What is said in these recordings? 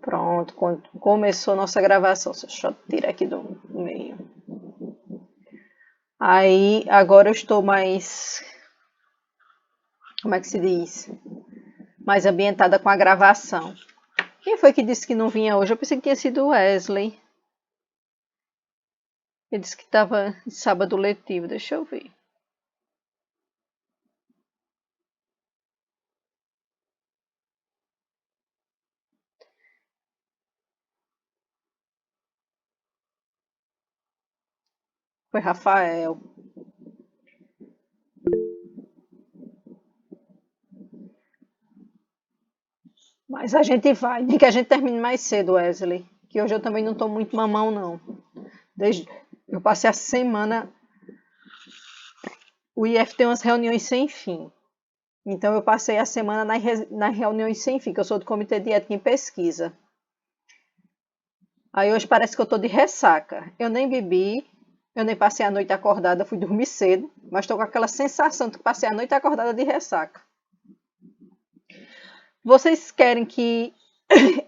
Pronto, começou nossa gravação. Deixa eu tirar aqui do meio. Aí, agora eu estou mais... Como é que se diz? Mais ambientada com a gravação. Quem foi que disse que não vinha hoje? Eu pensei que tinha sido o Wesley. Ele disse que estava em sábado letivo. Deixa eu ver. Foi Rafael. Mas a gente vai. Nem que a gente termine mais cedo, Wesley. Que hoje eu também não estou muito mamão, não. Eu passei a semana... O IF tem umas reuniões sem fim. Então, eu passei a semana nas reuniões sem fim, que eu sou do Comitê de Ética em Pesquisa. Aí hoje parece que eu estou de ressaca. Eu nem bebi, eu nem passei a noite acordada, fui dormir cedo, mas estou com aquela sensação de que passei a noite acordada de ressaca. Vocês querem que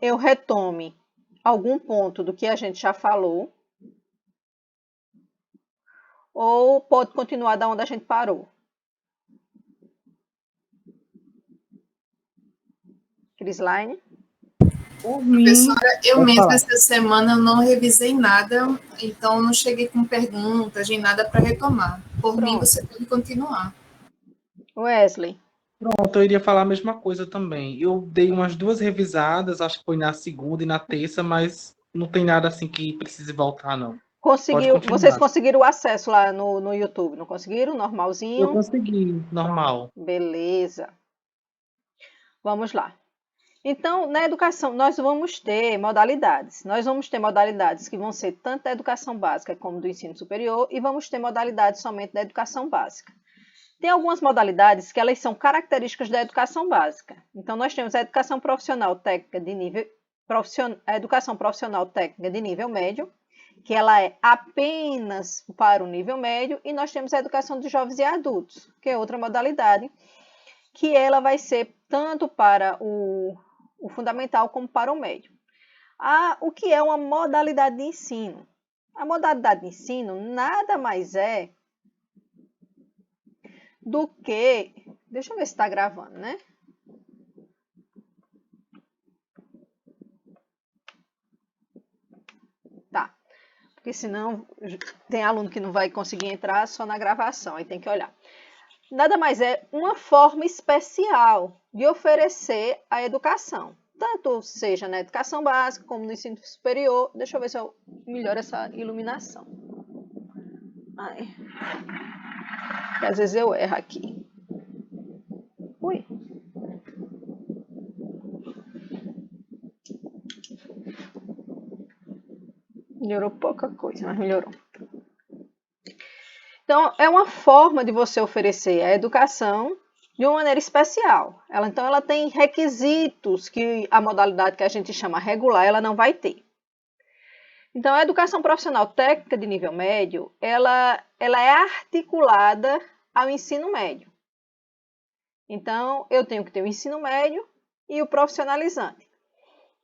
eu retome algum ponto do que a gente já falou? Ou pode continuar da onde a gente parou? Crisline? Professora, eu mesma essa semana eu não revisei nada, então não cheguei com perguntas nem nada para retomar. Por mim, você pode continuar. Wesley? Pronto, eu iria falar a mesma coisa também. Eu dei umas 2 revisadas, acho que foi na segunda e na terça, mas não tem nada assim que precise voltar, não. Vocês conseguiram o acesso lá no YouTube, não conseguiram? Normalzinho? Eu consegui, normal. Beleza. Vamos lá. Então, na educação, nós vamos ter modalidades. Nós vamos ter modalidades que vão ser tanto da educação básica como do ensino superior e vamos ter modalidades somente da educação básica. Tem algumas modalidades que elas são características da educação básica. Então, nós temos a educação profissional técnica de nível... A educação profissional técnica de nível médio, que ela é apenas para o nível médio, e nós temos a educação de jovens e adultos, que é outra modalidade, que ela vai ser tanto para o fundamental como para o médio. O que é uma modalidade de ensino? A modalidade de ensino nada mais é do que... Deixa eu ver se está gravando, né? Tá. Porque senão tem aluno que não vai conseguir entrar só na gravação, aí tem que olhar. Nada mais é uma forma especial de oferecer a educação. Tanto seja na educação básica como no ensino superior. Deixa eu ver se eu melhoro essa iluminação. Ai. Porque às vezes eu erro aqui. Ui. Melhorou pouca coisa, mas melhorou. Então, é uma forma de você oferecer a educação de uma maneira especial. Então, ela tem requisitos que a modalidade que a gente chama regular, ela não vai ter. Então, a educação profissional técnica de nível médio, ela é articulada ao ensino médio. Então, eu tenho que ter o ensino médio e o profissionalizante.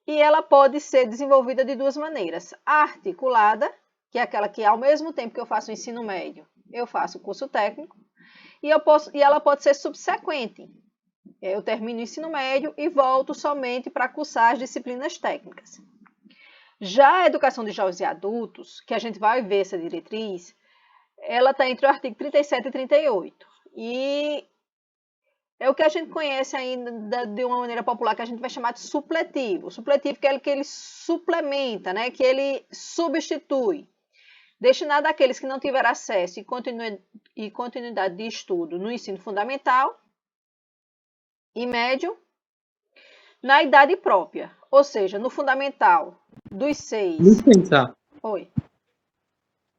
E ela pode ser desenvolvida de 2 maneiras. A articulada, que é aquela que ao mesmo tempo que eu faço o ensino médio, eu faço o curso técnico, e ela pode ser subsequente. Eu termino o ensino médio e volto somente para cursar as disciplinas técnicas. Já a educação de jovens e adultos, que a gente vai ver essa diretriz, ela está entre o artigo 37 e 38. E é o que a gente conhece ainda de uma maneira popular, que a gente vai chamar de supletivo. O supletivo que é o que ele suplementa, né? Que ele substitui. Destinado àqueles que não tiveram acesso e continuidade de estudo no ensino fundamental e médio, na idade própria. Ou seja, no fundamental, dos 6... Licença. Oi.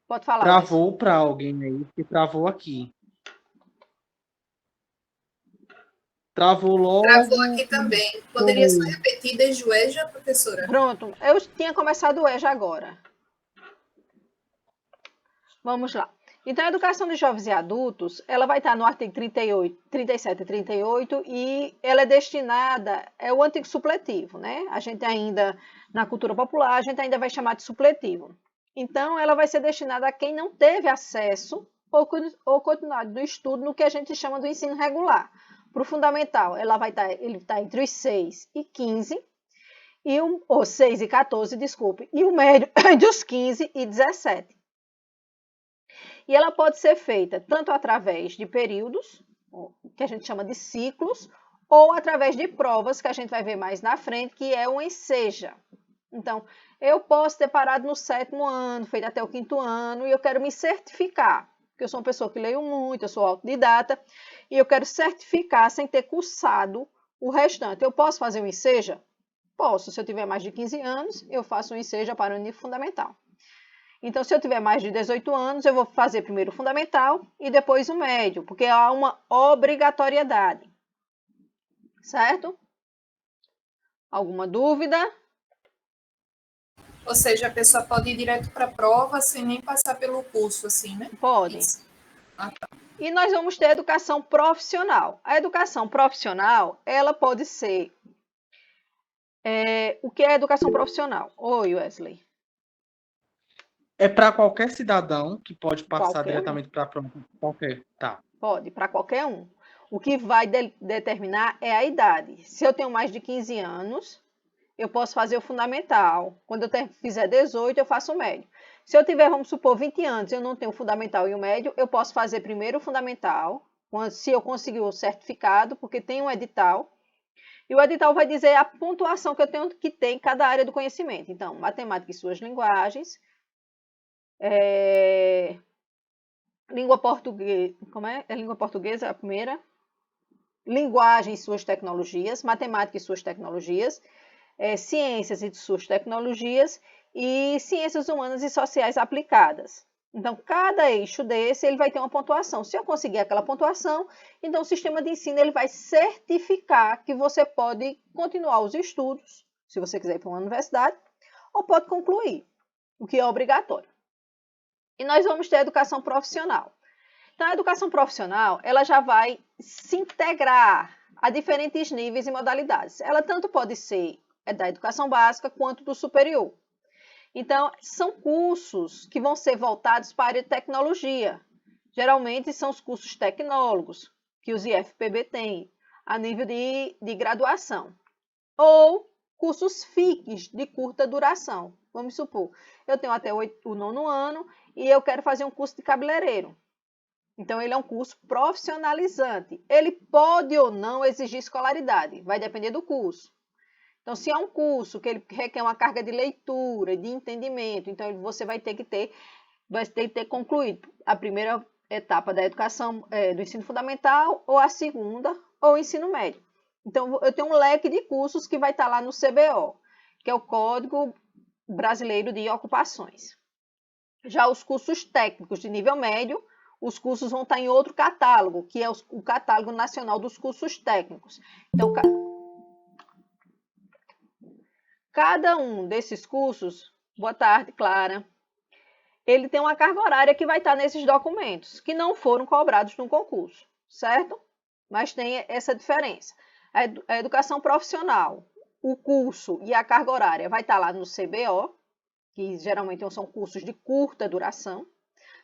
Pode falar. Travou para alguém aí, que travou aqui. Travou logo. Travou aqui também. Poderia só repetir desde o EJA, professora? Pronto. Eu tinha começado o EJA agora. Vamos lá. Então, a educação de jovens e adultos, ela vai estar no artigo 37 e 38 e ela é destinada, é o antigo supletivo, né? A gente ainda, na cultura popular, a gente ainda vai chamar de supletivo. Então, ela vai ser destinada a quem não teve acesso ou continuidade do estudo no que a gente chama do ensino regular. Para o fundamental, ele está entre os 6 e 15, ou 6 e 14, desculpe, e o médio entre os 15 e 17. E ela pode ser feita tanto através de períodos, que a gente chama de ciclos, ou através de provas, que a gente vai ver mais na frente, que é o ENSEJA. Então, eu posso ter parado no 7º ano, feito até o 5º ano, e eu quero me certificar, porque eu sou uma pessoa que leio muito, eu sou autodidata, e eu quero certificar sem ter cursado o restante. Eu posso fazer o ENSEJA? Posso. Se eu tiver mais de 15 anos, eu faço o ENSEJA para o nível fundamental. Então, se eu tiver mais de 18 anos, eu vou fazer primeiro o fundamental e depois o médio, porque há uma obrigatoriedade. Certo? Alguma dúvida? Ou seja, a pessoa pode ir direto para a prova sem nem passar pelo curso, assim, né? Pode. Tá. E nós vamos ter a educação profissional. A educação profissional, ela pode ser... o que é educação profissional? Oi, Wesley. É para qualquer cidadão que pode passar Qualquer diretamente para a prova. Qualquer, tá. Pode, para qualquer um. O que vai determinar é a idade. Se eu tenho mais de 15 anos, eu posso fazer o fundamental. Quando eu fizer 18, eu faço o médio. Se eu tiver, vamos supor, 20 anos e eu não tenho o fundamental e o médio, eu posso fazer primeiro o fundamental, se eu conseguir o certificado, porque tem um edital. E o edital vai dizer a pontuação que eu tenho que ter em cada área do conhecimento. Então, matemática e suas linguagens, língua portuguesa, como é? É língua portuguesa a primeira? Linguagem e suas tecnologias, matemática e suas tecnologias, ciências e suas tecnologias e ciências humanas e sociais aplicadas. Então, cada eixo desse ele vai ter uma pontuação. Se eu conseguir aquela pontuação, então o sistema de ensino ele vai certificar que você pode continuar os estudos, se você quiser ir para uma universidade, ou pode concluir, o que é obrigatório. E nós vamos ter a educação profissional. Então, a educação profissional, ela já vai se integrar a diferentes níveis e modalidades. Ela tanto pode ser da educação básica quanto do superior. Então, são cursos que vão ser voltados para a área de tecnologia. Geralmente, são os cursos tecnólogos que os IFPB têm a nível de graduação. Ou cursos FICs de curta duração. Vamos supor, eu tenho até o 9º ano e eu quero fazer um curso de cabeleireiro. Então, ele é um curso profissionalizante. Ele pode ou não exigir escolaridade, vai depender do curso. Então, se é um curso que ele requer uma carga de leitura, de entendimento, então você vai ter que ter concluído a primeira etapa da educação, do ensino fundamental, ou a segunda, ou o ensino médio. Então, eu tenho um leque de cursos que vai estar lá no CBO, que é o Código Brasileiro de Ocupações. Já os cursos técnicos de nível médio, os cursos vão estar em outro catálogo, que é o Catálogo Nacional dos Cursos Técnicos. Então, cada um desses cursos, boa tarde, Clara, ele tem uma carga horária que vai estar nesses documentos, que não foram cobrados no concurso, certo? Mas tem essa diferença. A educação profissional, o curso e a carga horária vai estar lá no CBO, que geralmente são cursos de curta duração,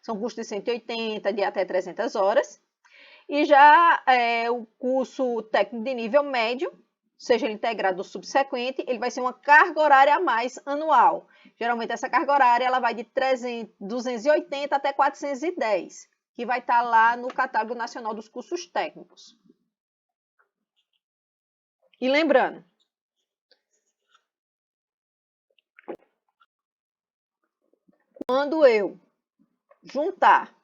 são cursos de 180, de até 300 horas. E já o curso técnico de nível médio, seja ele integrado ou subsequente, ele vai ser uma carga horária a mais anual. Geralmente essa carga horária ela vai de 280 até 410, que vai estar lá no Catálogo Nacional dos Cursos Técnicos. E lembrando, quando eu juntar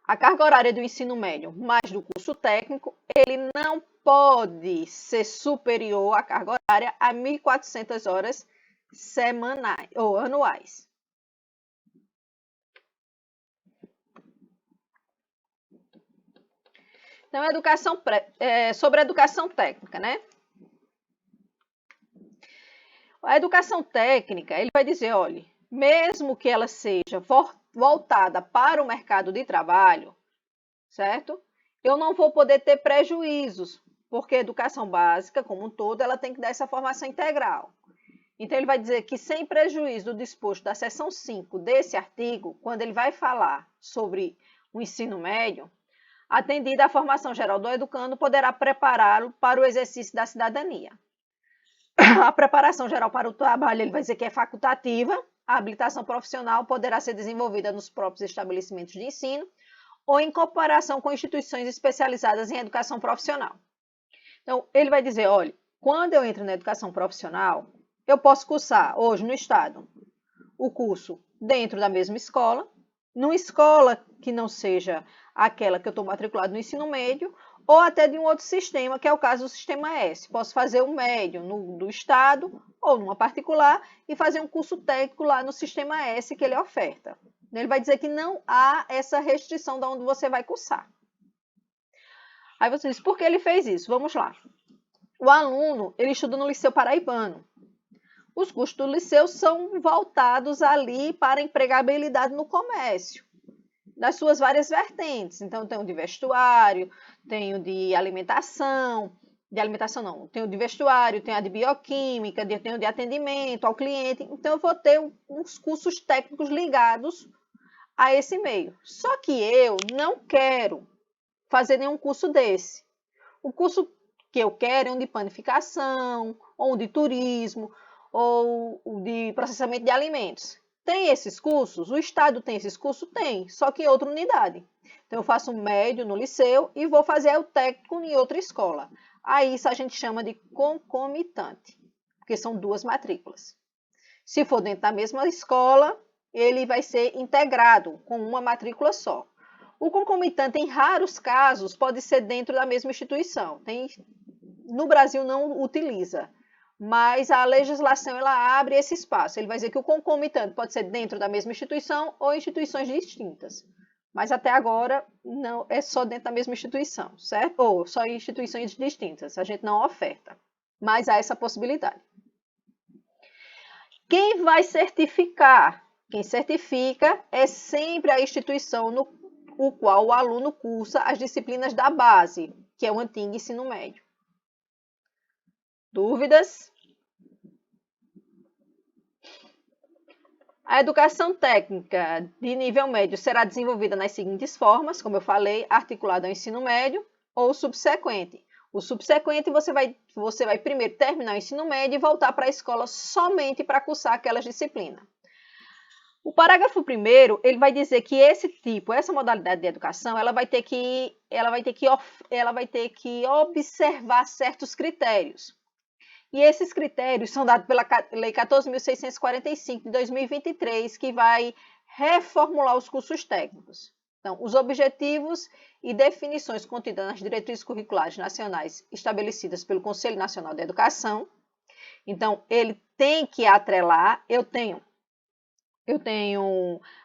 a carga horária do ensino médio mais do curso técnico, ele não pode ser superior à carga horária a 1.400 horas semanais ou anuais. Então, sobre a educação técnica, né? A educação técnica, ele vai dizer, olha, mesmo que ela seja voltada para o mercado de trabalho, certo? Eu não vou poder ter prejuízos, porque a educação básica, como um todo, ela tem que dar essa formação integral. Então, ele vai dizer que, sem prejuízo do disposto da seção 5 desse artigo, quando ele vai falar sobre o ensino médio, atendida à formação geral do educando, poderá prepará-lo para o exercício da cidadania. A preparação geral para o trabalho, ele vai dizer que é facultativa. A habilitação profissional poderá ser desenvolvida nos próprios estabelecimentos de ensino ou em cooperação com instituições especializadas em educação profissional. Então, ele vai dizer, olha, quando eu entro na educação profissional, eu posso cursar, hoje no estado, o curso dentro da mesma escola, numa escola que não seja aquela que eu estou matriculado no ensino médio, ou até de um outro sistema, que é o caso do sistema S. Posso fazer um médio do estado ou numa particular e fazer um curso técnico lá no sistema S que ele oferta. Ele vai dizer que não há essa restrição de onde você vai cursar. Aí você diz, por que ele fez isso? Vamos lá. O aluno, ele estuda no Liceu Paraibano. Os cursos do liceu são voltados ali para a empregabilidade no comércio, das suas várias vertentes. Então, tem o de vestuário, tem o de alimentação não, tem o de vestuário, tem a de bioquímica, tem o de atendimento ao cliente. Então, eu vou ter uns cursos técnicos ligados a esse meio. Só que eu não quero fazer nenhum curso desse. O curso que eu quero é um de panificação, ou um de turismo, ou de processamento de alimentos. Tem esses cursos? O estado tem esses cursos? Tem, só que em outra unidade. Então, eu faço um médio no liceu e vou fazer o técnico em outra escola. Aí, isso a gente chama de concomitante, porque são duas matrículas. Se for dentro da mesma escola, ele vai ser integrado com uma matrícula só. O concomitante, em raros casos, pode ser dentro da mesma instituição. No Brasil não utiliza, mas a legislação ela abre esse espaço. Ele vai dizer que o concomitante pode ser dentro da mesma instituição ou instituições distintas. Mas até agora não é só dentro da mesma instituição, certo? Ou só em instituições distintas. A gente não oferta, mas há essa possibilidade. Quem vai certificar? Quem certifica é sempre a instituição no qual o aluno cursa as disciplinas da base, que é o antigo ensino médio. Dúvidas? A educação técnica de nível médio será desenvolvida nas seguintes formas, como eu falei, articulada ao ensino médio ou subsequente. O subsequente, você vai primeiro terminar o ensino médio e voltar para a escola somente para cursar aquelas disciplinas. O parágrafo 1º, ele vai dizer que essa modalidade de educação, ela vai ter que observar certos critérios. E esses critérios são dados pela Lei 14.645 de 2023, que vai reformular os cursos técnicos. Então, os objetivos e definições contidas nas diretrizes curriculares nacionais estabelecidas pelo Conselho Nacional de Educação. Então, ele tem que atrelar, eu tenho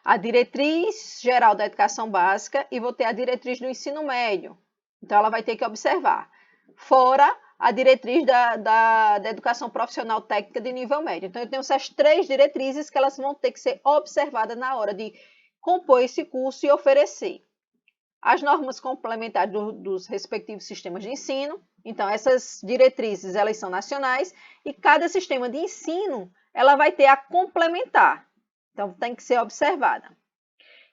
a diretriz geral da educação básica e vou ter a diretriz do ensino médio. Então, ela vai ter que observar. Fora a diretriz da educação profissional técnica de nível médio. Então, eu tenho essas 3 diretrizes que elas vão ter que ser observadas na hora de compor esse curso e oferecer. As normas complementares dos respectivos sistemas de ensino. Então, essas diretrizes, elas são nacionais e cada sistema de ensino, ela vai ter a complementar. Então, tem que ser observada.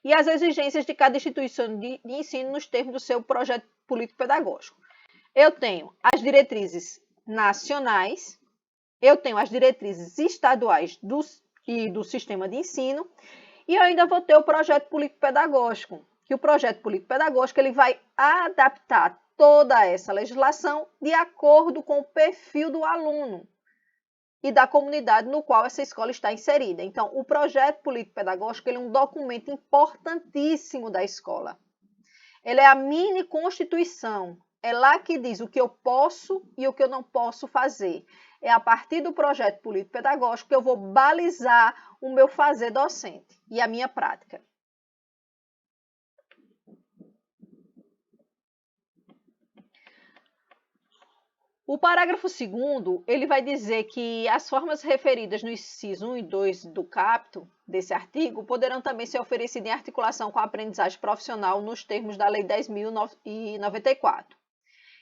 E as exigências de cada instituição de ensino nos termos do seu projeto político-pedagógico. Eu tenho as diretrizes nacionais, eu tenho as diretrizes estaduais do sistema de ensino e eu ainda vou ter o projeto político-pedagógico, que o projeto político-pedagógico ele vai adaptar toda essa legislação de acordo com o perfil do aluno e da comunidade no qual essa escola está inserida. Então, o projeto político-pedagógico ele é um documento importantíssimo da escola. Ele é a mini constituição. É lá que diz o que eu posso e o que eu não posso fazer. É a partir do projeto político-pedagógico que eu vou balizar o meu fazer docente e a minha prática. O parágrafo 2º, ele vai dizer que as formas referidas no inciso 1 e 2 do caput desse artigo poderão também ser oferecidas em articulação com a aprendizagem profissional nos termos da Lei 10.094.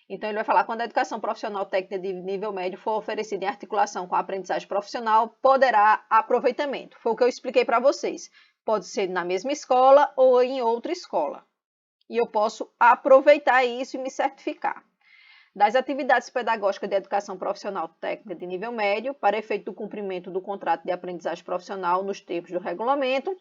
Então, ele vai falar quando a educação profissional técnica de nível médio for oferecida em articulação com a aprendizagem profissional, poderá aproveitamento. Foi o que eu expliquei para vocês. Pode ser na mesma escola ou em outra escola. E eu posso aproveitar isso e me certificar. Das atividades pedagógicas de educação profissional técnica de nível médio, para efeito do cumprimento do contrato de aprendizagem profissional nos termos do regulamento,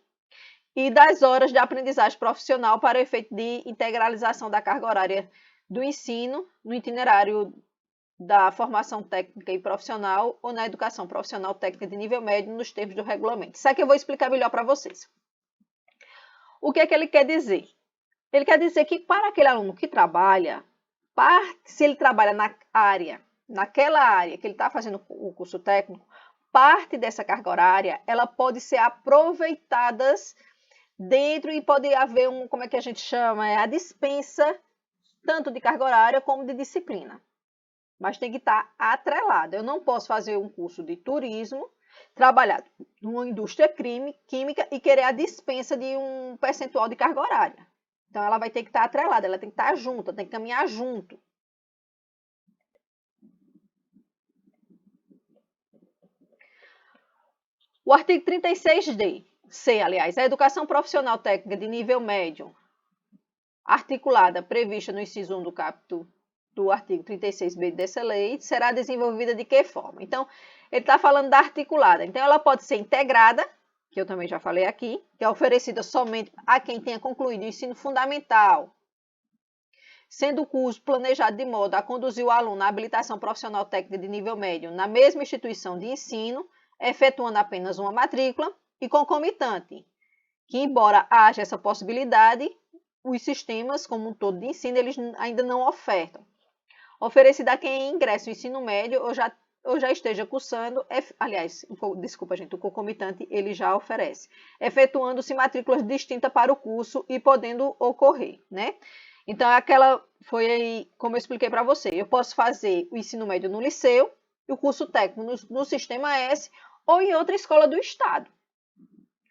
e das horas de aprendizagem profissional para efeito de integralização da carga horária do ensino no itinerário da formação técnica e profissional ou na educação profissional técnica de nível médio nos termos do regulamento. Isso aqui eu vou explicar melhor para vocês. O que é que ele quer dizer? Ele quer dizer que para aquele aluno que trabalha, se ele trabalha naquela área que ele está fazendo o curso técnico, parte dessa carga horária, ela pode ser aproveitada dentro e pode haver como é que a gente chama? A dispensa tanto de carga horária como de disciplina. Mas tem que estar atrelada. Eu não posso fazer um curso de turismo, trabalhar numa indústria química e querer a dispensa de um percentual de carga horária. Então, ela vai ter que estar atrelada, ela tem que estar junto, tem que caminhar junto. O artigo 36D, aliás, a educação profissional técnica de nível médio, articulada, prevista no inciso 1 do caput do artigo 36B dessa lei, será desenvolvida de que forma? Então, ele está falando da articulada. Então, ela pode ser integrada, que eu também já falei aqui, que é oferecida somente a quem tenha concluído o ensino fundamental, sendo o curso planejado de modo a conduzir o aluno à habilitação profissional técnica de nível médio na mesma instituição de ensino, efetuando apenas uma matrícula, e concomitante, que embora haja essa possibilidade, os sistemas como um todo de ensino, eles ainda não ofertam. Oferecida a quem ingressa no ensino médio ou já esteja cursando, aliás, desculpa gente, o concomitante ele já oferece, efetuando-se matrículas distintas para o curso e podendo ocorrer, né? Então, foi aí, como eu expliquei para você, eu posso fazer o ensino médio no liceu e o curso técnico no Sistema S ou em outra escola do estado,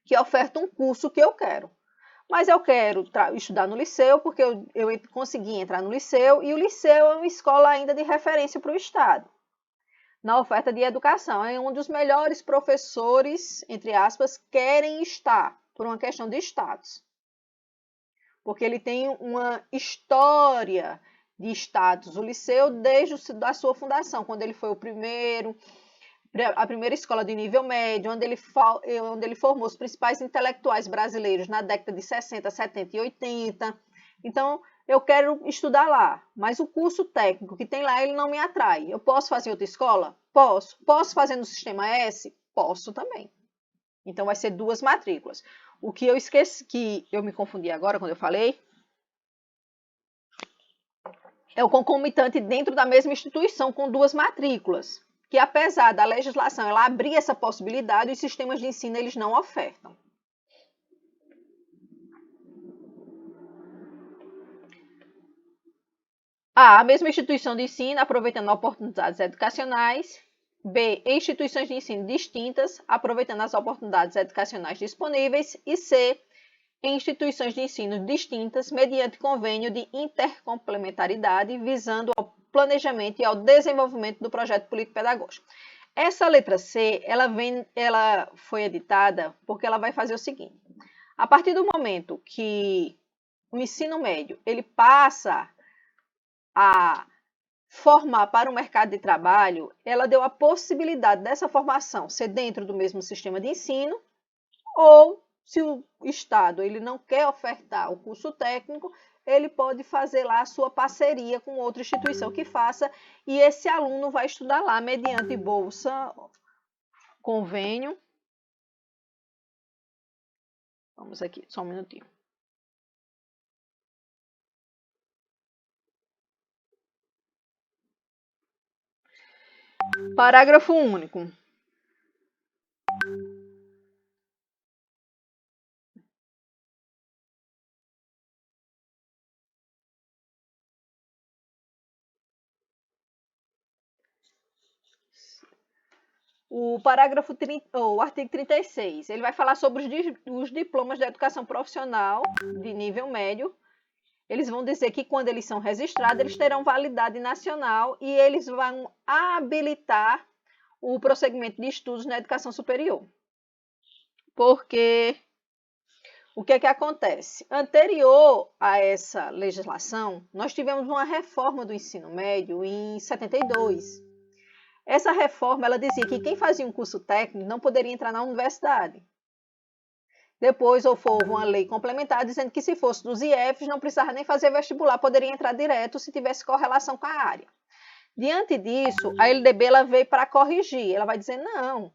que oferta um curso que eu quero. Mas eu quero estudar no liceu porque eu consegui entrar no liceu e o liceu é uma escola ainda de referência para o estado. Na oferta de educação, é onde os melhores professores, entre aspas, querem estar, por uma questão de status. Porque ele tem uma história de status, o liceu, desde a sua fundação, quando ele foi a primeira escola de nível médio, onde ele formou os principais intelectuais brasileiros na década de 60, 70 e 80. Então, eu quero estudar lá, mas o curso técnico que tem lá, ele não me atrai. Eu posso fazer outra escola? Posso. Posso fazer no Sistema S? Posso também. Então, vai ser 2 matrículas. O que eu esqueci, que eu me confundi agora quando eu falei, é o concomitante dentro da mesma instituição com 2 matrículas, que apesar da legislação ela abrir essa possibilidade, os sistemas de ensino eles não ofertam. A mesma instituição de ensino aproveitando oportunidades educacionais. B, instituições de ensino distintas, aproveitando as oportunidades educacionais disponíveis. E C, em instituições de ensino distintas, mediante convênio de intercomplementaridade, visando ao planejamento e ao desenvolvimento do projeto político-pedagógico. Essa letra C, ela foi editada porque ela vai fazer o seguinte. A partir do momento que o ensino médio ele passa a formar para o mercado de trabalho, ela deu a possibilidade dessa formação ser dentro do mesmo sistema de ensino, ou se o Estado ele não quer ofertar o curso técnico, ele pode fazer lá a sua parceria com outra instituição que faça, e esse aluno vai estudar lá mediante bolsa, convênio. Vamos aqui, só um minutinho. Parágrafo único. O artigo 36, ele vai falar sobre os diplomas de educação profissional de nível médio. Eles vão dizer que quando eles são registrados, eles terão validade nacional e eles vão habilitar o prosseguimento de estudos na educação superior. Porque o que é que acontece? Anterior a essa legislação, nós tivemos uma reforma do ensino médio em 72. Essa reforma, ela dizia que quem fazia um curso técnico não poderia entrar na universidade. Depois houve uma lei complementar dizendo que se fosse dos IFs, não precisava nem fazer vestibular, poderia entrar direto se tivesse correlação com a área. Diante disso, a LDB ela veio para corrigir. Ela vai dizer, não,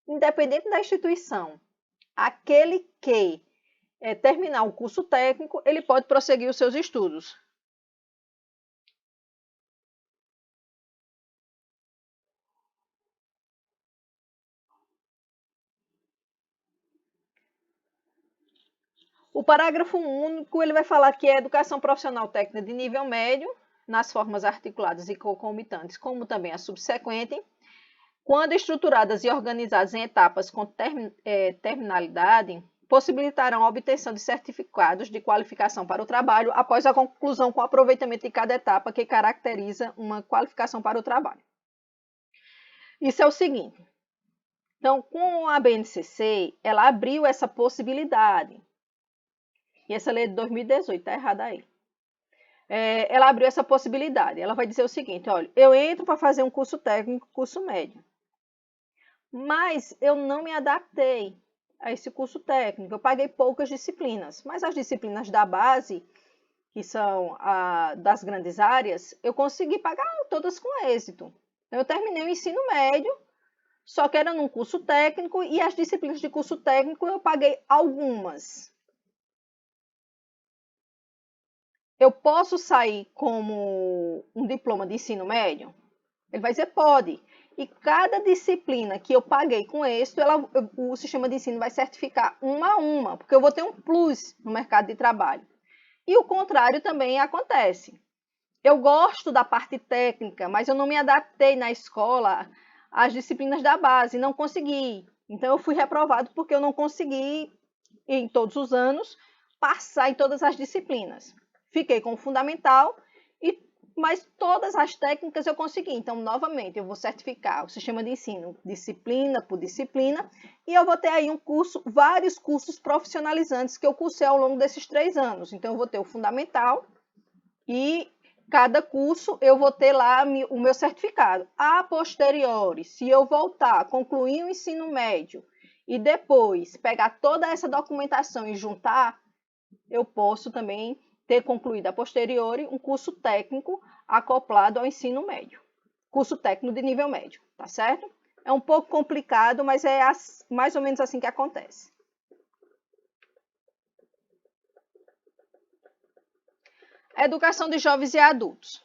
independente da instituição, aquele que terminar o curso técnico, ele pode prosseguir os seus estudos. O parágrafo único, ele vai falar que a educação profissional técnica de nível médio, nas formas articuladas e concomitantes, como também a subsequente, quando estruturadas e organizadas em etapas com terminalidade, possibilitarão a obtenção de certificados de qualificação para o trabalho após a conclusão com aproveitamento de cada etapa que caracteriza uma qualificação para o trabalho. Isso é o seguinte. Então, com a BNCC, ela abriu essa possibilidade. E essa lei é de 2018, está errada aí. Ela abriu essa possibilidade. Ela vai dizer o seguinte, olha, eu entro para fazer um curso técnico, curso médio. Mas eu não me adaptei a esse curso técnico. Eu paguei poucas disciplinas. Mas as disciplinas da base, que são das grandes áreas, eu consegui pagar todas com êxito. Eu terminei o ensino médio, só que era num curso técnico, e as disciplinas de curso técnico eu paguei algumas. Eu posso sair como um diploma de ensino médio? Ele vai dizer, pode. E cada disciplina que eu paguei com êxito, o sistema de ensino vai certificar uma a uma, porque eu vou ter um plus no mercado de trabalho. E o contrário também acontece. Eu gosto da parte técnica, mas eu não me adaptei na escola às disciplinas da base, não consegui. Então, eu fui reprovado porque eu não consegui, em todos os anos, passar em todas as disciplinas. Fiquei com o fundamental, mas todas as técnicas eu consegui. Então, novamente, eu vou certificar o sistema de ensino, disciplina por disciplina, e eu vou ter aí vários cursos profissionalizantes que eu cursei ao longo desses 3 anos. Então, eu vou ter o fundamental e cada curso eu vou ter lá o meu certificado. A posteriori, se eu voltar, concluir o ensino médio e depois pegar toda essa documentação e juntar, eu posso também ter concluído a posteriori um curso técnico acoplado ao ensino médio. Curso técnico de nível médio, tá certo? É um pouco complicado, mas é mais ou menos assim que acontece. A educação de jovens e adultos.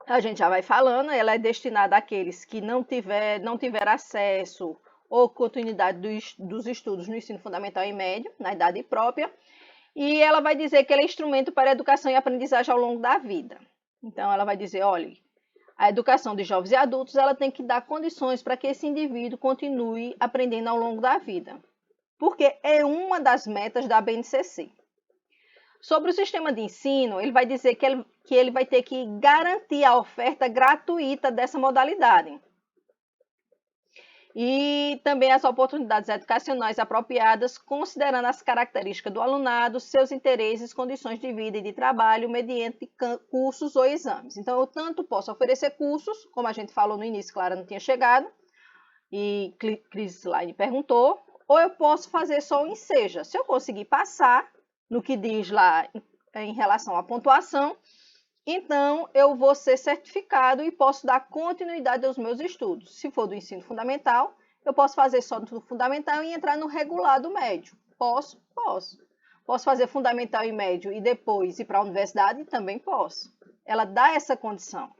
A gente já vai falando, ela é destinada àqueles que não tiveram acesso ou continuidade dos estudos no ensino fundamental e médio, na idade própria, e ela vai dizer que ela é instrumento para a educação e aprendizagem ao longo da vida. Então, ela vai dizer, olha, a educação de jovens e adultos, ela tem que dar condições para que esse indivíduo continue aprendendo ao longo da vida, porque é uma das metas da BNCC. Sobre o sistema de ensino, ele vai dizer que ele vai ter que garantir a oferta gratuita dessa modalidade. E também as oportunidades educacionais apropriadas, considerando as características do alunado, seus interesses, condições de vida e de trabalho, mediante cursos ou exames. Então, eu tanto posso oferecer cursos, como a gente falou no início, Clara não tinha chegado, e Cris Line perguntou, ou eu posso fazer só o enseja. Se eu conseguir passar no que diz lá em relação à pontuação, então eu vou ser certificado e posso dar continuidade aos meus estudos. Se for do ensino fundamental, eu posso fazer só do fundamental e entrar no regular do médio. Posso? Posso. Posso fazer fundamental e médio e depois ir para a universidade? Também posso. Ela dá essa condição.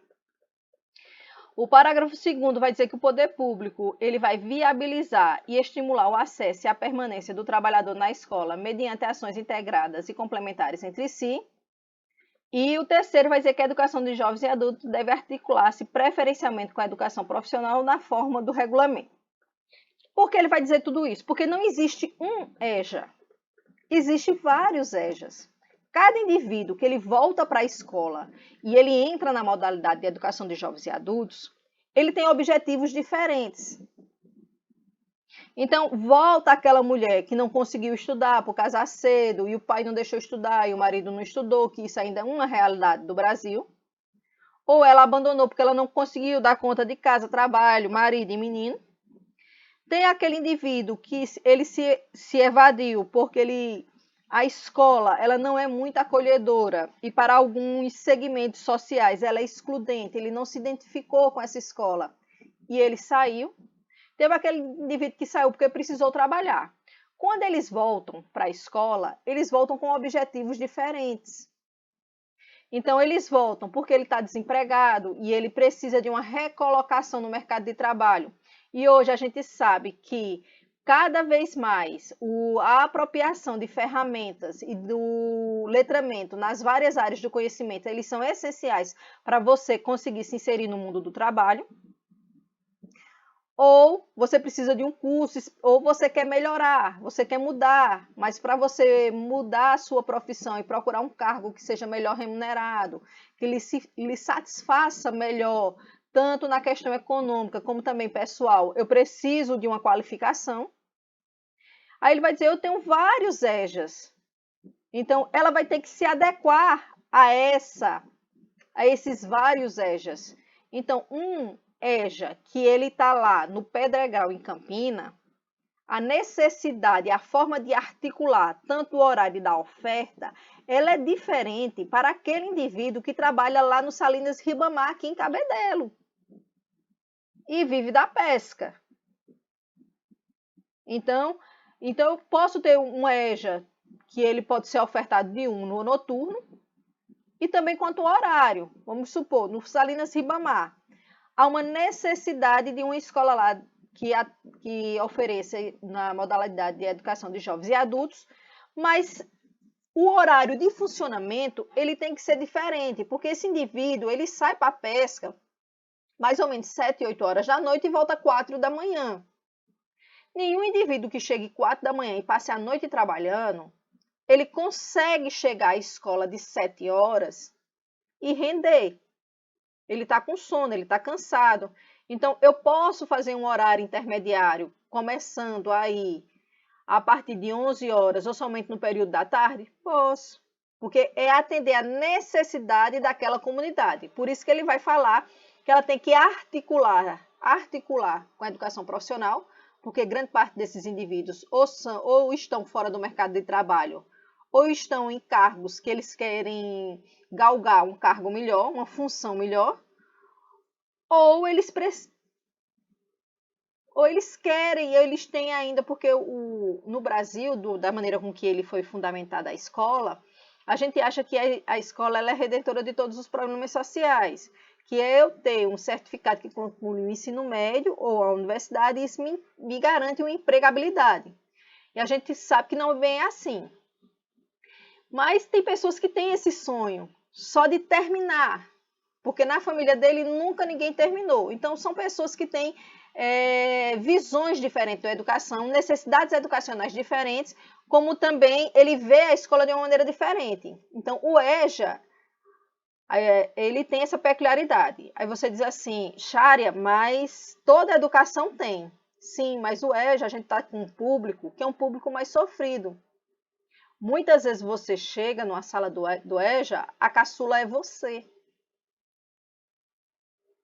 O parágrafo 2º vai dizer que o poder público ele vai viabilizar e estimular o acesso e a permanência do trabalhador na escola mediante ações integradas e complementares entre si. E o terceiro vai dizer que a educação de jovens e adultos deve articular-se preferencialmente com a educação profissional na forma do regulamento. Por que ele vai dizer tudo isso? Porque não existe um EJA, existem vários EJAs. Cada indivíduo que ele volta para a escola e ele entra na modalidade de educação de jovens e adultos, ele tem objetivos diferentes. Então, volta aquela mulher que não conseguiu estudar por casar cedo, e o pai não deixou estudar, e o marido não estudou, que isso ainda é uma realidade do Brasil. Ou ela abandonou porque ela não conseguiu dar conta de casa, trabalho, marido e menino. Tem aquele indivíduo que ele se evadiu porque a escola ela não é muito acolhedora e para alguns segmentos sociais ela é excludente, ele não se identificou com essa escola e ele saiu. Teve aquele indivíduo que saiu porque precisou trabalhar. Quando eles voltam para a escola, eles voltam com objetivos diferentes. Então, eles voltam porque ele está desempregado e ele precisa de uma recolocação no mercado de trabalho. E hoje a gente sabe que cada vez mais a apropriação de ferramentas e do letramento nas várias áreas do conhecimento, eles são essenciais para você conseguir se inserir no mundo do trabalho. Ou você precisa de um curso, ou você quer melhorar, você quer mudar, mas para você mudar a sua profissão e procurar um cargo que seja melhor remunerado, que lhe satisfaça melhor, tanto na questão econômica como também pessoal, eu preciso de uma qualificação. Aí ele vai dizer, eu tenho vários EJAs. Então, ela vai ter que se adequar a esses vários EJAs. Então, EJA, que ele está lá no Pedregal, em Campina, a necessidade, a forma de articular tanto o horário da oferta, ela é diferente para aquele indivíduo que trabalha lá no Salinas Ribamar, aqui em Cabedelo, e vive da pesca. Então eu posso ter um EJA que ele pode ser ofertado no noturno e também quanto ao horário. Vamos supor, no Salinas Ribamar, há uma necessidade de uma escola lá que ofereça na modalidade de educação de jovens e adultos, mas o horário de funcionamento ele tem que ser diferente, porque esse indivíduo ele sai para a pesca mais ou menos 7, 8 horas da noite e volta 4 da manhã. Nenhum indivíduo que chegue 4 da manhã e passe a noite trabalhando, ele consegue chegar à escola de 7 horas e render. Ele está com sono, ele está cansado. Então, eu posso fazer um horário intermediário, começando aí a partir de 11 horas ou somente no período da tarde? Posso, porque é atender a necessidade daquela comunidade. Por isso que ele vai falar que ela tem que articular com a educação profissional, porque grande parte desses indivíduos ou estão fora do mercado de trabalho, ou estão em cargos que eles querem galgar um cargo melhor, uma função melhor, ou eles querem, eles têm ainda, porque no Brasil, da maneira com que ele foi fundamentada a escola, a gente acha que a escola ela é redentora de todos os problemas sociais, que é eu ter um certificado que conclui o ensino médio ou a universidade, e isso me garante uma empregabilidade. E a gente sabe que não vem assim. Mas tem pessoas que têm esse sonho só de terminar, porque na família dele nunca ninguém terminou. Então, são pessoas que têm visões diferentes da educação, necessidades educacionais diferentes, como também ele vê a escola de uma maneira diferente. Então, o EJA, ele tem essa peculiaridade. Aí você diz assim, Chária, mas toda educação tem. Sim, mas o EJA, a gente está com um público que é um público mais sofrido. Muitas vezes você chega numa sala do EJA, a caçula é você.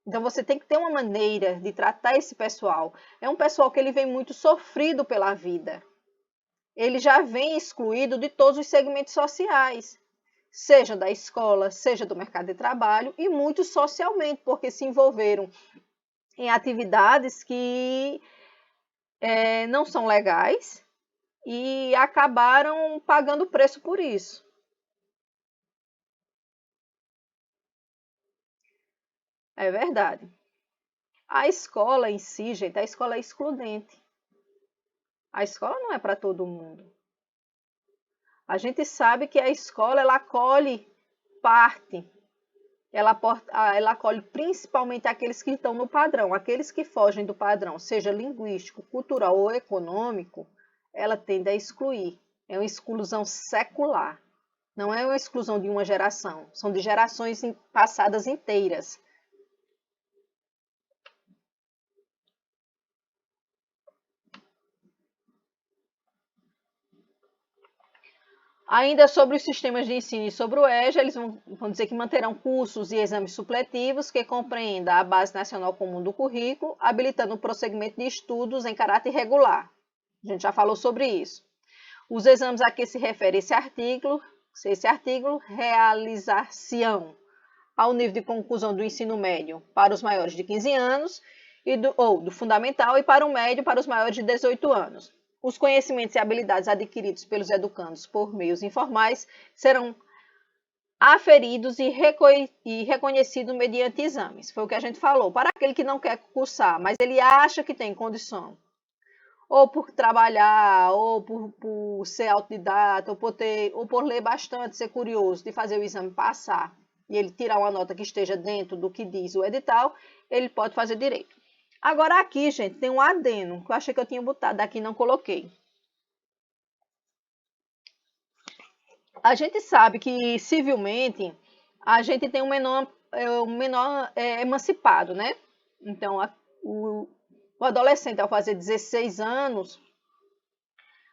Então, você tem que ter uma maneira de tratar esse pessoal. É um pessoal que ele vem muito sofrido pela vida. Ele já vem excluído de todos os segmentos sociais, seja da escola, seja do mercado de trabalho, e muito socialmente, porque se envolveram em atividades que não são legais e acabaram pagando preço por isso. É verdade. A escola em si, gente, a escola é excludente. A escola não é para todo mundo. A gente sabe que a escola ela acolhe parte, ela acolhe principalmente aqueles que estão no padrão, aqueles que fogem do padrão, seja linguístico, cultural ou econômico, ela tende a excluir. É uma exclusão secular. Não é uma exclusão de uma geração, são de gerações passadas inteiras. Ainda sobre os sistemas de ensino e sobre o EJA, eles vão dizer que manterão cursos e exames supletivos que compreendam a Base Nacional Comum do Currículo, habilitando o prosseguimento de estudos em caráter regular. A gente já falou sobre isso. Os exames a que se refere esse artigo realizar-se-ão ao nível de conclusão do ensino médio para os maiores de 15 anos, ou do fundamental, e para o médio para os maiores de 18 anos. Os conhecimentos e habilidades adquiridos pelos educandos por meios informais serão aferidos e reconhecidos mediante exames. Foi o que a gente falou. Para aquele que não quer cursar, mas ele acha que tem condição, ou por trabalhar, ou por ser autodidata, ou por ler bastante, ser curioso, de fazer o exame passar, e ele tirar uma nota que esteja dentro do que diz o edital, ele pode fazer direito. Agora aqui, gente, tem um adendo, que eu achei que eu tinha botado aqui e não coloquei. A gente sabe que, civilmente, a gente tem um menor emancipado, né? Então, o adolescente, ao fazer 16 anos,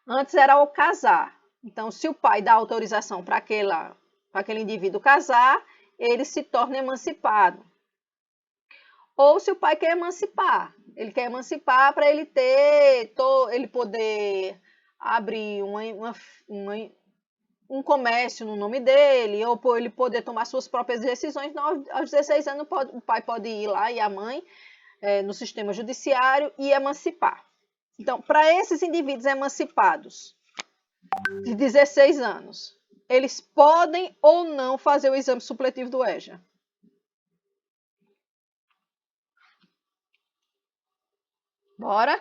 antes era ao casar. Então, se o pai dá autorização para aquele indivíduo casar, ele se torna emancipado. Ou se o pai quer emancipar, ele quer emancipar para ele ele poder abrir um comércio no nome dele, ou por ele poder tomar suas próprias decisões. Então, aos 16 anos, o pai pode ir lá e a mãe no sistema judiciário e emancipar. Então, para esses indivíduos emancipados de 16 anos, eles podem ou não fazer o exame supletivo do EJA? Bora?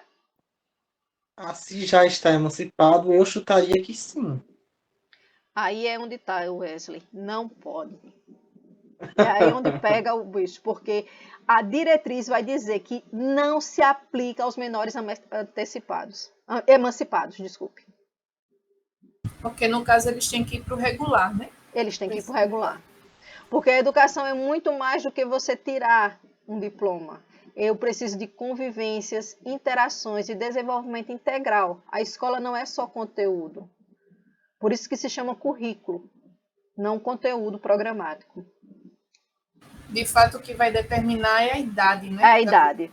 Se já está emancipado, eu chutaria que sim. Aí é onde está o Wesley. Não pode. É aí onde pega o bicho, porque a diretriz vai dizer que não se aplica aos menores emancipados, desculpe. Porque no caso eles têm que ir para o regular, né? Eles têm que ir para o regular. Porque a educação é muito mais do que você tirar um diploma. Eu preciso de convivências, interações e desenvolvimento integral. A escola não é só conteúdo. Por isso que se chama currículo, não conteúdo programático. De fato, o que vai determinar é a idade, né? É a idade.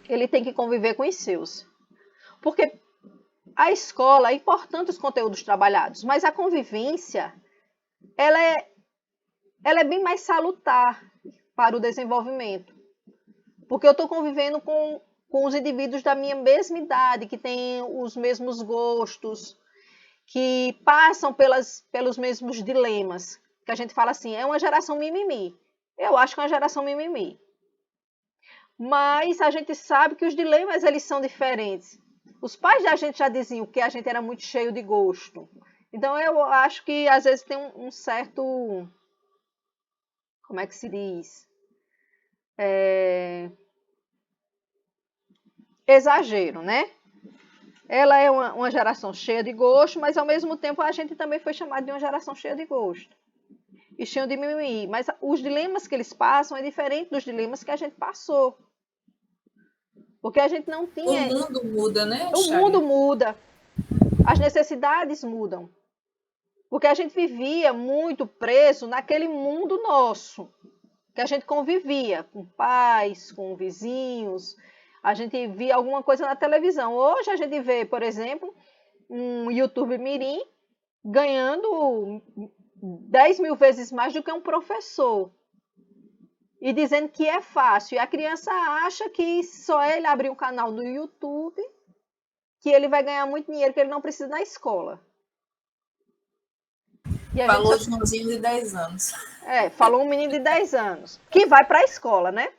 Ele tem que conviver com os seus. Porque a escola, é importante os conteúdos trabalhados, mas a convivência, ela é bem mais salutar para o desenvolvimento. Porque eu estou convivendo com os indivíduos da minha mesma idade, que têm os mesmos gostos, que passam pelos mesmos dilemas. Que a gente fala assim, é uma geração mimimi. Eu acho que é uma geração mimimi. Mas a gente sabe que os dilemas eles são diferentes. Os pais da gente já diziam que a gente era muito cheio de gosto. Então eu acho que às vezes tem um certo... Como é que se diz? Exagero, né? Ela é uma geração cheia de gosto, mas ao mesmo tempo a gente também foi chamado de uma geração cheia de gosto. E cheia de mimimi. Mas os dilemas que eles passam é diferente dos dilemas que a gente passou. Porque a gente não tinha... O mundo muda, né, O mundo muda. As necessidades mudam. Porque a gente vivia muito preso naquele mundo nosso. Que a gente convivia com pais, com vizinhos. A gente via alguma coisa na televisão. Hoje a gente vê, por exemplo, um YouTube mirim ganhando 10 mil vezes mais do que um professor. E dizendo que é fácil. E a criança acha que só ele abrir um canal no YouTube que ele vai ganhar muito dinheiro, que ele não precisa na escola. Falou de um menino de 10 anos. Falou um menino de 10 anos, que vai para a escola, né?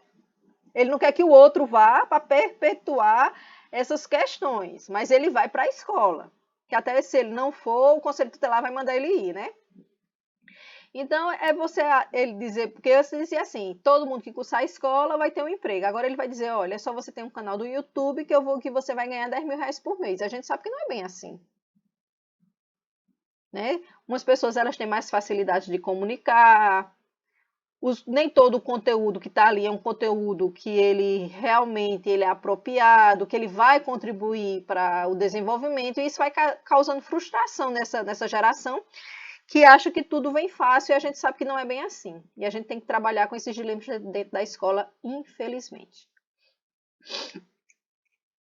Ele não quer que o outro vá para perpetuar essas questões, mas ele vai para a escola. Que até se ele não for, o Conselho Tutelar vai mandar ele ir, né? Então, ele dizer, porque eu dizia assim, todo mundo que cursar a escola vai ter um emprego. Agora ele vai dizer, olha, é só você ter um canal do YouTube que você vai ganhar 10 mil reais por mês. A gente sabe que não é bem assim. Né? Umas pessoas elas têm mais facilidade de comunicar, nem todo o conteúdo que está ali é um conteúdo que ele realmente ele é apropriado, que ele vai contribuir para o desenvolvimento, e isso vai causando frustração nessa geração, que acha que tudo vem fácil, e a gente sabe que não é bem assim. E a gente tem que trabalhar com esses dilemas dentro da escola, infelizmente.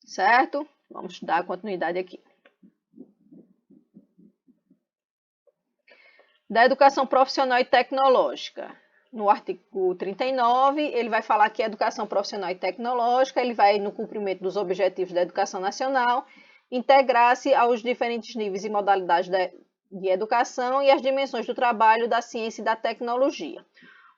Certo? Vamos dar continuidade aqui. Da educação profissional e tecnológica. No artigo 39, ele vai falar que a educação profissional e tecnológica, ele vai, no cumprimento dos objetivos da educação nacional, integrar-se aos diferentes níveis e modalidades de educação e as dimensões do trabalho, da ciência e da tecnologia.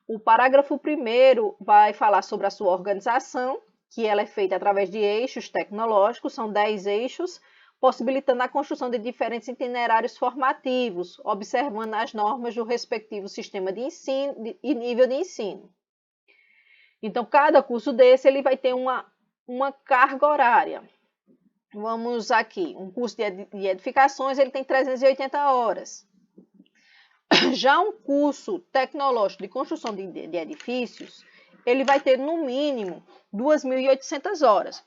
O parágrafo 1º vai falar sobre a sua organização, que ela é feita através de eixos tecnológicos, são 10 eixos, possibilitando a construção de diferentes itinerários formativos, observando as normas do respectivo sistema de ensino e nível de ensino. Então, cada curso desse ele vai ter uma carga horária. Vamos aqui, um curso de edificações ele tem 380 horas. Já um curso tecnológico de construção de edifícios, ele vai ter no mínimo 2.800 horas.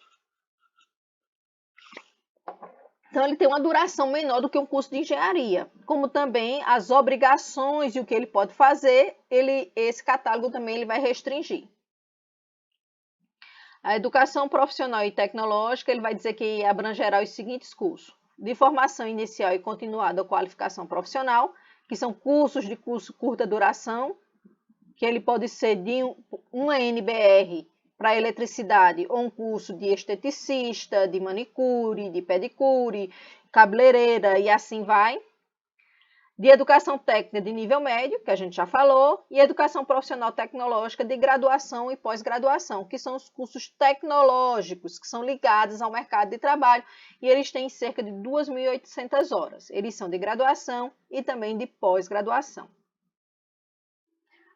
Então, ele tem uma duração menor do que um curso de engenharia. Como também as obrigações e o que ele pode fazer, esse catálogo também ele vai restringir. A educação profissional e tecnológica, ele vai dizer que abrangerá os seguintes cursos. De formação inicial e continuada ou qualificação profissional, que são cursos de curta duração, que ele pode ser de uma NBR para eletricidade, ou um curso de esteticista, de manicure, de pedicure, cabeleireira e assim vai. De educação técnica de nível médio, que a gente já falou, e educação profissional tecnológica de graduação e pós-graduação, que são os cursos tecnológicos, que são ligados ao mercado de trabalho, e eles têm cerca de 2.800 horas. Eles são de graduação e também de pós-graduação,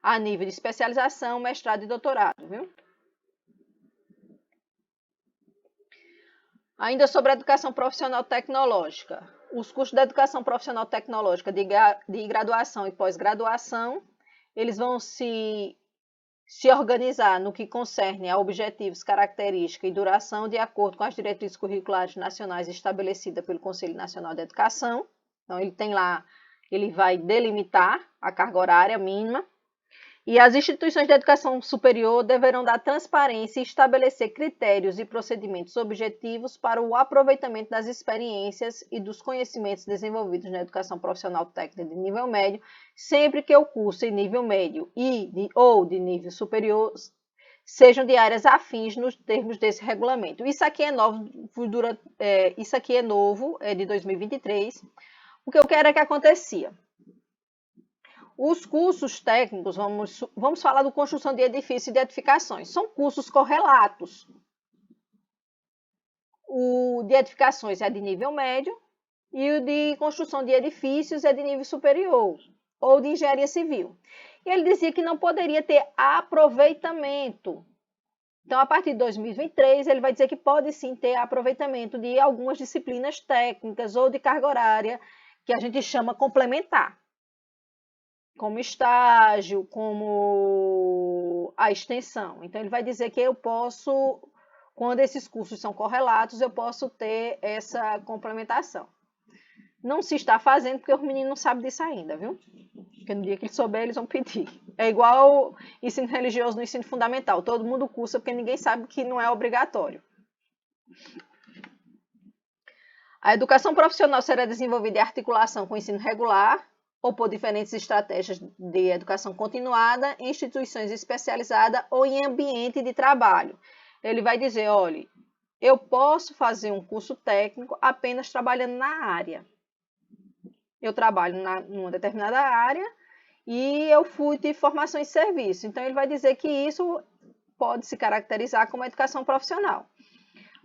a nível de especialização, mestrado e doutorado, viu? Ainda sobre a educação profissional tecnológica. Os cursos da educação profissional tecnológica de graduação e pós-graduação, eles vão se organizar no que concerne a objetivos, característica e duração de acordo com as diretrizes curriculares nacionais estabelecidas pelo Conselho Nacional de Educação. Então, ele vai delimitar a carga horária mínima. E as instituições de educação superior deverão dar transparência e estabelecer critérios e procedimentos objetivos para o aproveitamento das experiências e dos conhecimentos desenvolvidos na educação profissional técnica de nível médio, sempre que o curso em nível médio ou de nível superior sejam de áreas afins nos termos desse regulamento. Isso aqui é novo, é de 2023. O que eu quero é que acontecia. Os cursos técnicos, vamos falar do construção de edifícios e de edificações. São cursos correlatos. O de edificações é de nível médio e o de construção de edifícios é de nível superior, ou de engenharia civil. E ele dizia que não poderia ter aproveitamento. Então, a partir de 2023, ele vai dizer que pode sim ter aproveitamento de algumas disciplinas técnicas ou de carga horária, que a gente chama complementar, como estágio, como a extensão. Então, ele vai dizer que eu posso, quando esses cursos são correlatos, eu posso ter essa complementação. Não se está fazendo, porque os meninos não sabem disso ainda, viu? Porque no dia que eles souberem, eles vão pedir. É igual ensino religioso no ensino fundamental. Todo mundo cursa, porque ninguém sabe que não é obrigatório. A educação profissional será desenvolvida em articulação com o ensino regular, ou por diferentes estratégias de educação continuada, em instituições especializadas ou em ambiente de trabalho. Ele vai dizer, olha, eu posso fazer um curso técnico apenas trabalhando na área. Eu trabalho numa determinada área e eu fui de formação em serviço. Então, ele vai dizer que isso pode se caracterizar como educação profissional.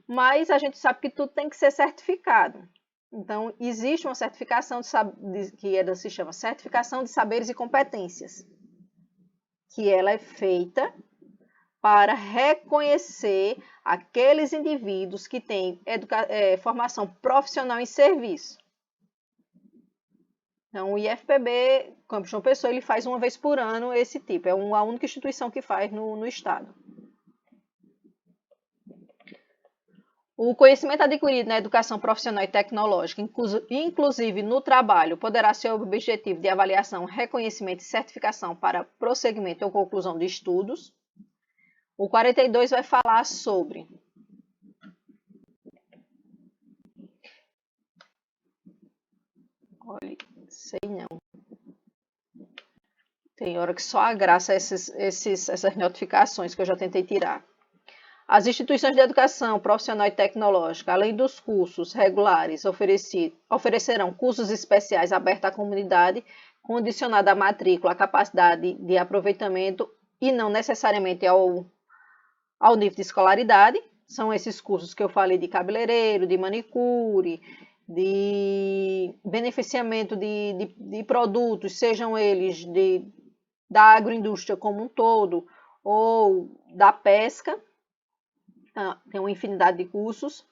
Mas a gente sabe que tudo tem que ser certificado. Então, existe uma certificação se chama Certificação de Saberes e Competências, que ela é feita para reconhecer aqueles indivíduos que têm formação profissional em serviço. Então, o IFPB, Campus João Pessoa, ele faz uma vez por ano esse tipo. É a única instituição que faz no estado. O conhecimento adquirido na educação profissional e tecnológica, inclusive no trabalho, poderá ser objetivo de avaliação, reconhecimento e certificação para prosseguimento ou conclusão de estudos. O 42 vai falar sobre olha, sei não. Tem hora que só a graça essas notificações que eu já tentei tirar. As instituições de educação profissional e tecnológica, além dos cursos regulares, oferecerão cursos especiais abertos à comunidade, condicionado à matrícula, à capacidade de aproveitamento e não necessariamente ao nível de escolaridade. São esses cursos que eu falei de cabeleireiro, de manicure, de beneficiamento de produtos, sejam eles da agroindústria como um todo ou da pesca. Tem uma infinidade de cursos.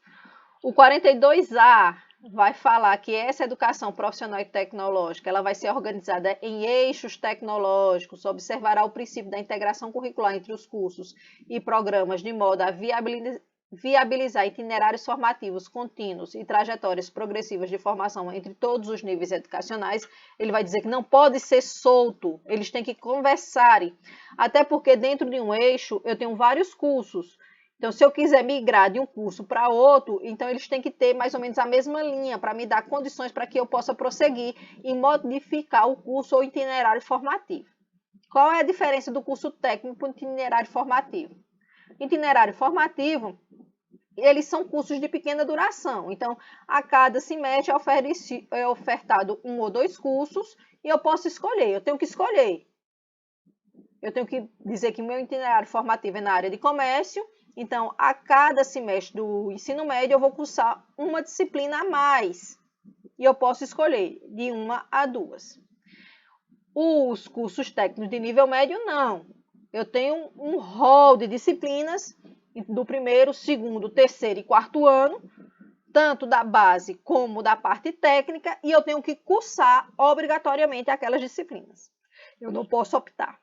O 42A vai falar que essa educação profissional e tecnológica ela vai ser organizada em eixos tecnológicos, observará o princípio da integração curricular entre os cursos e programas de modo a viabilizar itinerários formativos contínuos e trajetórias progressivas de formação entre todos os níveis educacionais. Ele vai dizer que não pode ser solto, eles têm que conversarem, até porque dentro de um eixo eu tenho vários cursos. Então, se eu quiser migrar de um curso para outro, então eles têm que ter mais ou menos a mesma linha para me dar condições para que eu possa prosseguir e modificar o curso ou itinerário formativo. Qual é a diferença do curso técnico para o itinerário formativo? Itinerário formativo, eles são cursos de pequena duração. Então, a cada semestre é ofertado 1 ou 2 cursos e eu posso escolher. Eu tenho que escolher. Eu tenho que dizer que meu itinerário formativo é na área de comércio. Então, a cada semestre do ensino médio, eu vou cursar uma disciplina a mais. E eu posso escolher de 1 a 2. Os cursos técnicos de nível médio, não. Eu tenho um rol de disciplinas do primeiro, segundo, terceiro e quarto ano, tanto da base como da parte técnica, e eu tenho que cursar obrigatoriamente aquelas disciplinas. Eu não posso optar.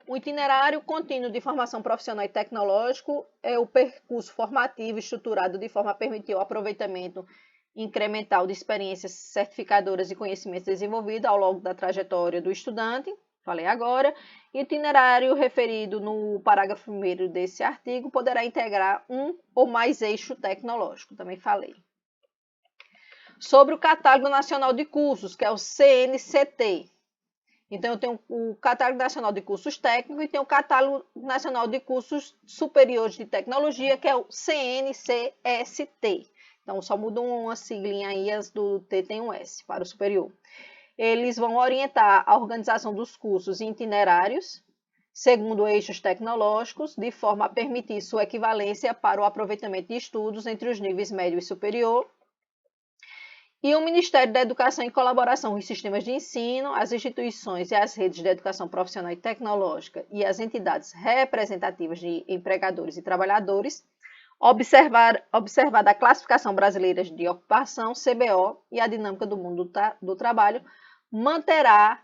O itinerário contínuo de formação profissional e tecnológico é o percurso formativo estruturado de forma a permitir o aproveitamento incremental de experiências certificadoras e conhecimentos desenvolvidos ao longo da trajetória do estudante, falei agora. Itinerário referido no parágrafo 1º desse artigo poderá integrar um ou mais eixo tecnológico, também falei. Sobre o Catálogo Nacional de Cursos, que é o CNCT. Então, eu tenho o Catálogo Nacional de Cursos Técnicos e tenho o Catálogo Nacional de Cursos Superiores de Tecnologia, que é o CNCST. Então, só muda uma siglinha aí, as do T tem um S para o superior. Eles vão orientar a organização dos cursos e itinerários, segundo eixos tecnológicos, de forma a permitir sua equivalência para o aproveitamento de estudos entre os níveis médio e superior. E o Ministério da Educação, em colaboração com os sistemas de ensino, as instituições e as redes de educação profissional e tecnológica e as entidades representativas de empregadores e trabalhadores, observada a classificação brasileira de ocupação, CBO, e a dinâmica do mundo do trabalho, manterá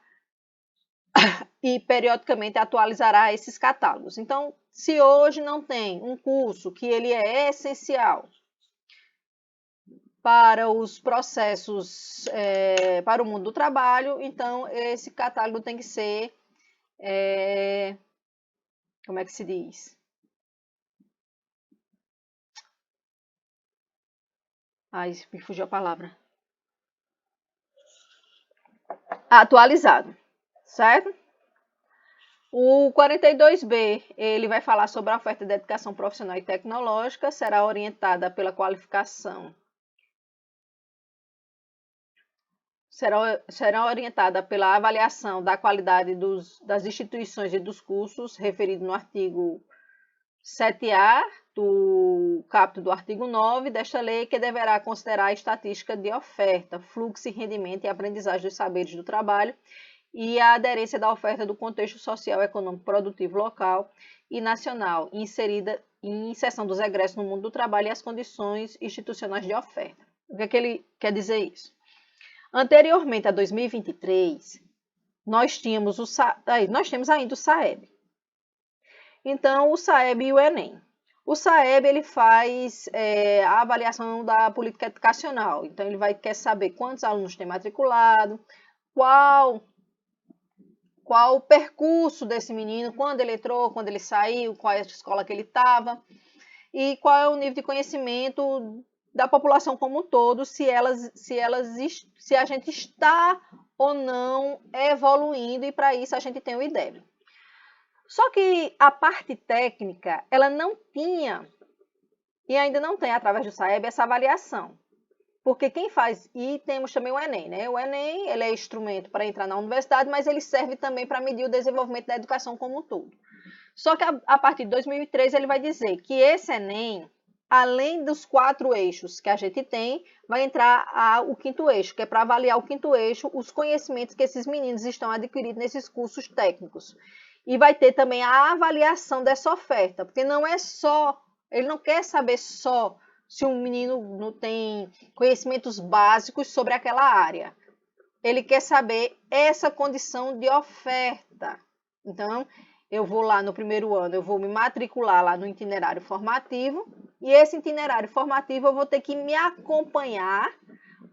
e periodicamente atualizará esses catálogos. Então, se hoje não tem um curso que ele é essencial para os processos, para o mundo do trabalho, então esse catálogo tem que ser, como é que se diz? Ai, me fugiu a palavra. Atualizado, certo? O 42B, ele vai falar sobre a oferta de educação profissional e tecnológica, será orientada pela qualificação. Será orientada pela avaliação da qualidade das instituições e dos cursos, referido no artigo 7A do caput do artigo 9 desta lei, que deverá considerar a estatística de oferta, fluxo e rendimento e aprendizagem dos saberes do trabalho e a aderência da oferta do contexto social, econômico, produtivo local e nacional, inserida em inserção dos egressos no mundo do trabalho e as condições institucionais de oferta. O que é que ele quer dizer isso? Anteriormente a 2023, nós temos ainda o SAEB. Então, o SAEB e o Enem. O SAEB ele faz a avaliação da política educacional. Então, ele quer saber quantos alunos tem matriculado, qual o percurso desse menino, quando ele entrou, quando ele saiu, qual é a escola que ele estava, e qual é o nível de conhecimento da população como um todo, se a gente está ou não evoluindo, e para isso a gente tem o IDEB. Só que a parte técnica, ela não tinha, e ainda não tem através do SAEB, essa avaliação. Porque quem faz, e temos também o Enem, né? O Enem, ele é instrumento para entrar na universidade, mas ele serve também para medir o desenvolvimento da educação como um todo. Só que a partir de 2003 ele vai dizer que esse Enem, além dos 4 eixos que a gente tem, vai entrar o 5º eixo, que é para avaliar o 5º eixo, os conhecimentos que esses meninos estão adquirindo nesses cursos técnicos. E vai ter também a avaliação dessa oferta, porque não é só, ele não quer saber só se um menino não tem conhecimentos básicos sobre aquela área. Ele quer saber essa condição de oferta. Então, eu vou lá no primeiro ano, eu vou me matricular lá no itinerário formativo, e esse itinerário formativo eu vou ter que me acompanhar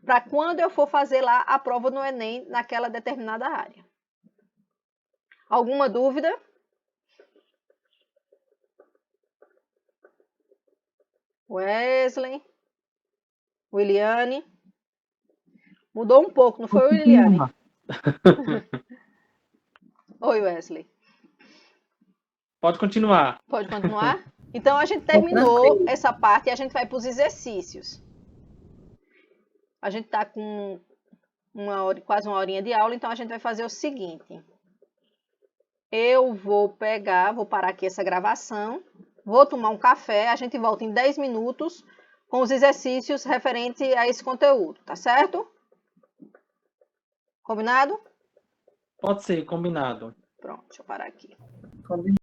para quando eu for fazer lá a prova no Enem naquela determinada área. Alguma dúvida? Wesley? Williane? Mudou um pouco, não foi, Williane? Oi, Wesley. Pode continuar. Pode continuar? Então, a gente terminou essa parte e a gente vai para os exercícios. A gente está com quase uma horinha de aula, então a gente vai fazer o seguinte. Eu vou parar aqui essa gravação, vou tomar um café, a gente volta em 10 minutos com os exercícios referentes a esse conteúdo, tá certo? Combinado? Pode ser, combinado. Pronto, deixa eu parar aqui. Combinado.